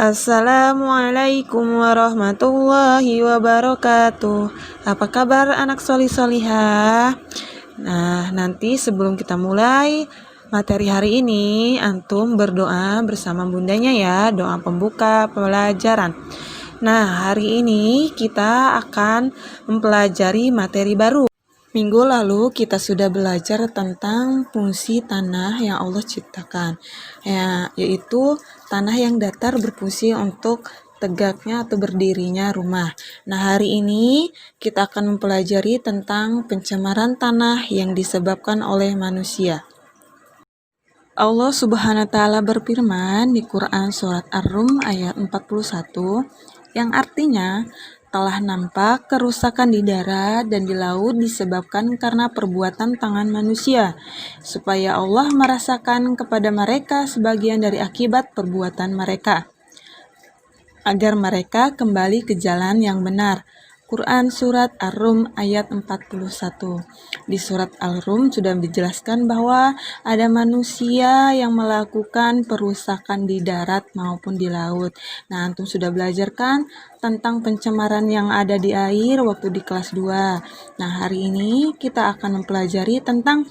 Assalamualaikum warahmatullahi wabarakatuh. Apa kabar anak solihah? Nah, nanti sebelum kita mulai materi hari ini, antum berdoa bersama bundanya ya, doa pembuka pelajaran. Nah, hari ini kita akan mempelajari materi baru. Minggu lalu kita sudah belajar tentang fungsi tanah yang Allah ciptakan, yaitu tanah yang datar berfungsi untuk tegaknya atau berdirinya rumah. Nah, hari ini kita akan mempelajari tentang pencemaran tanah yang disebabkan oleh manusia. Allah Subhanahu wa Ta'ala berfirman di Quran Surat Ar-Rum ayat 41, yang artinya telah nampak kerusakan di darat dan di laut disebabkan karena perbuatan tangan manusia, supaya Allah merasakan kepada mereka sebagian dari akibat perbuatan mereka, agar mereka kembali ke jalan yang benar. Quran Surat Ar-Rum ayat 41. Di Surat Ar-Rum sudah dijelaskan bahwa ada manusia yang melakukan perusakan di darat maupun di laut. Nah, antum sudah belajar kan tentang pencemaran yang ada di air waktu di kelas 2. Nah, hari ini kita akan mempelajari tentang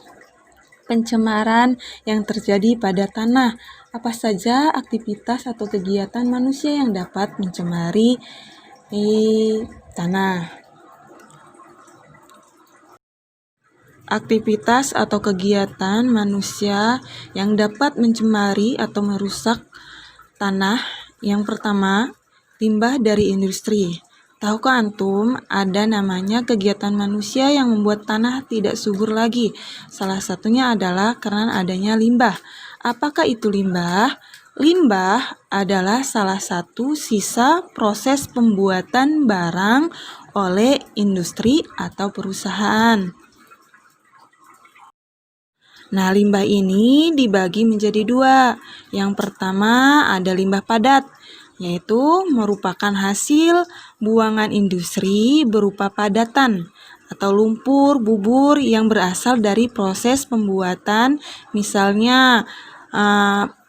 pencemaran yang terjadi pada tanah. Apa saja aktivitas atau kegiatan manusia yang dapat mencemari tanah. Aktivitas atau kegiatan manusia yang dapat mencemari atau merusak tanah. Yang pertama, limbah dari industri. Tahukah antum ada namanya kegiatan manusia yang membuat tanah tidak subur lagi? Salah satunya adalah karena adanya limbah. Apakah itu limbah? Limbah adalah salah satu sisa proses pembuatan barang oleh industri atau perusahaan. Nah, limbah ini dibagi menjadi dua. Yang pertama ada limbah padat, yaitu merupakan hasil buangan industri berupa padatan atau lumpur, bubur yang berasal dari proses pembuatan, misalnya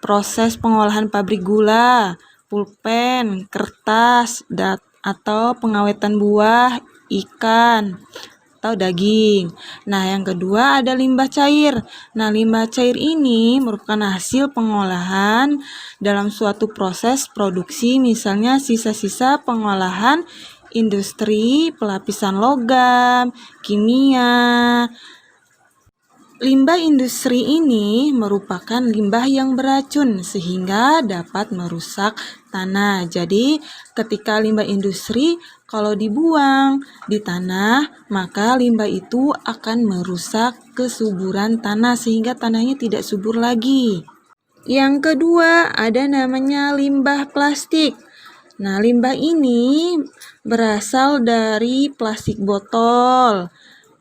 proses pengolahan pabrik gula, pulpen, kertas, atau pengawetan buah, ikan, atau daging. Nah, yang kedua ada limbah cair. Nah, limbah cair ini merupakan hasil pengolahan dalam suatu proses produksi, misalnya sisa-sisa pengolahan industri, pelapisan logam, kimia. Limbah industri ini merupakan limbah yang beracun sehingga dapat merusak tanah. Jadi, ketika limbah industri kalau dibuang di tanah, maka limbah itu akan merusak kesuburan tanah sehingga tanahnya tidak subur lagi. Yang kedua, ada namanya limbah plastik. Nah, limbah ini berasal dari plastik botol,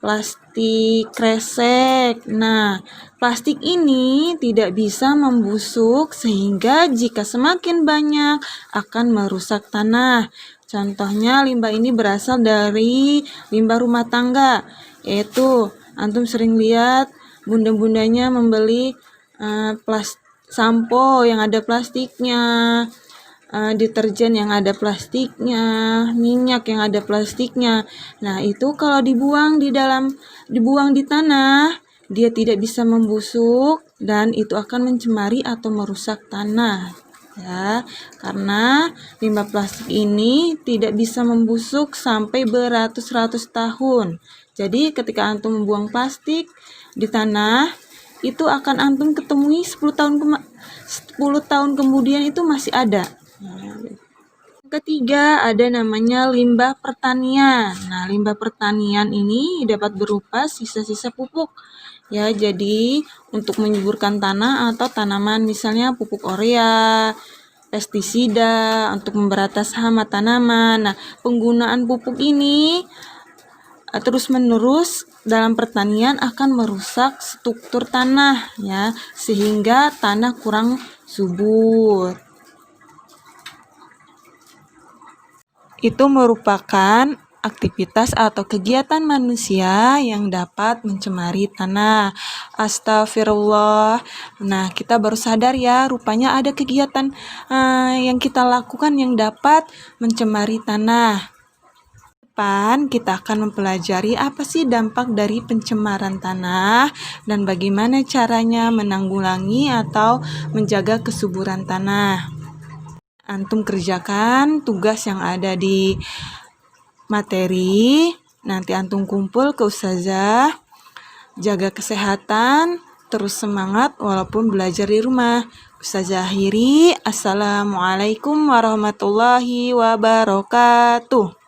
plastik kresek. Nah, plastik ini tidak bisa membusuk sehingga jika semakin banyak akan merusak tanah. Contohnya limbah ini berasal dari limbah rumah tangga, yaitu antum sering lihat bunda-bundanya membeli sampo yang ada plastiknya, deterjen yang ada plastiknya, minyak yang ada plastiknya. Nah, itu kalau dibuang di tanah, dia tidak bisa membusuk dan itu akan mencemari atau merusak tanah. Ya, karena limbah plastik ini tidak bisa membusuk sampai beratus-ratus tahun. Jadi, ketika antum membuang plastik di tanah, itu akan antum ketemui 10 tahun kemudian itu masih ada. Ketiga, ada namanya limbah pertanian. Nah, limbah pertanian ini dapat berupa sisa-sisa pupuk. Ya, jadi untuk menyuburkan tanah atau tanaman, misalnya pupuk urea, pestisida untuk memberatas hama tanaman. Nah, penggunaan pupuk ini terus-menerus dalam pertanian akan merusak struktur tanah, ya, sehingga tanah kurang subur. Itu merupakan aktivitas atau kegiatan manusia yang dapat mencemari tanah. Astagfirullah. Nah, kita baru sadar ya, rupanya ada kegiatan yang kita lakukan yang dapat mencemari tanah. Depan kita akan mempelajari apa sih dampak dari pencemaran tanah dan bagaimana caranya menanggulangi atau menjaga kesuburan tanah. Antum kerjakan tugas yang ada di materi, nanti antum kumpul ke ustazah, jaga kesehatan, terus semangat walaupun belajar di rumah. Ustazah akhiri, assalamualaikum warahmatullahi wabarakatuh.